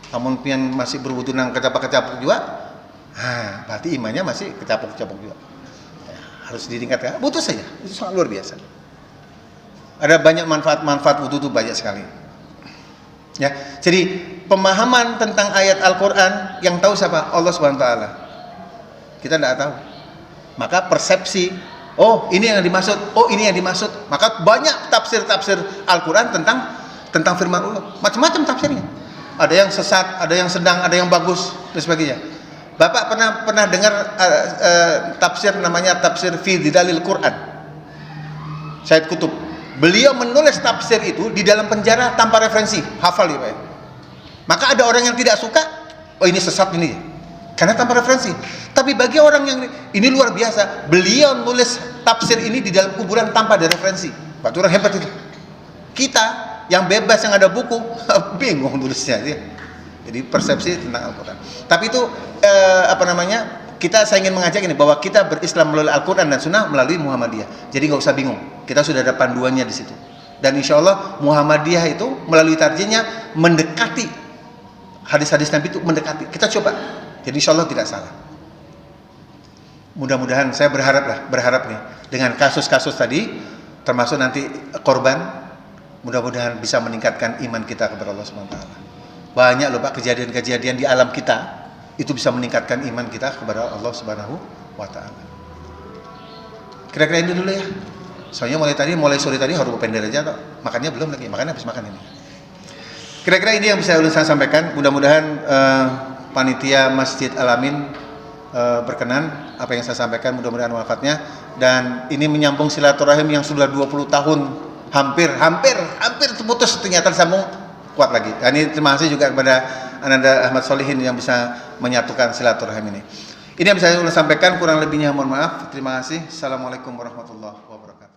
Namun pian masih berwudu nang kecapuk-kecapuk juga, berarti imannya masih kecapuk-kecapuk juga. Ya, harus ditingkatkan. Butuh saja, itu sangat luar biasa. Ada banyak manfaat-manfaat wudu itu banyak sekali. Ya, jadi pemahaman tentang ayat Al-Quran yang tahu siapa? Allah Subhanahu Wa Taala. Kita tidak tahu. Maka persepsi, ini yang dimaksud, ini yang dimaksud. Maka banyak tafsir-tafsir Al-Quran tentang firman Allah. Macam-macam tafsirnya. Ada yang sesat, ada yang sedang, ada yang bagus, dan sebagainya. Bapak pernah dengar tafsir namanya tafsir fi Dzidalil Quran, Said Qutb. Beliau menulis tafsir itu di dalam penjara tanpa referensi, hafal ya Pak. Maka ada orang yang tidak suka, ini sesat ini, karena tanpa referensi. Tapi bagi orang yang ini luar biasa, beliau nulis tafsir ini di dalam kuburan tanpa ada referensi. Pak, orang hebat itu. Kita yang bebas, yang ada buku, bingung nulisnya dia. Jadi persepsi tentang Al-Quran. Tapi itu saya ingin mengajak ini bahwa kita berislam melalui Al-Quran dan Sunnah melalui Muhammadiyah. Jadi nggak usah bingung. Kita sudah ada panduannya di situ. Dan insya Allah Muhammadiyah itu melalui tarjihnya mendekati hadis-hadis Nabi itu mendekati. Kita coba. Jadi insya Allah tidak salah. Mudah-mudahan saya berharap nih dengan kasus-kasus tadi, termasuk nanti korban. Mudah-mudahan bisa meningkatkan iman kita kepada Allah Subhanahu Wa Taala. Banyak loh Pak kejadian-kejadian di alam kita itu bisa meningkatkan iman kita kepada Allah Subhanahu Wa Taala. Kira-kira ini dulu ya. Soalnya mulai sore tadi harus pendek aja toh. Makannya belum lagi, makannya habis makan ini. Kira-kira ini yang bisa saya sampaikan. Mudah-mudahan panitia Masjid Al-Amin berkenan apa yang saya sampaikan, mudah-mudahan manfaatnya. Dan ini menyambung silaturahim yang sudah 20 tahun hampir terputus, ternyata sambung kuat lagi. Ini terima kasih juga kepada Ananda Ahmad Solihin yang bisa menyatukan silaturahim ini. Ini yang bisa saya sampaikan, kurang lebihnya mohon maaf. Terima kasih. Assalamualaikum warahmatullahi wabarakatuh.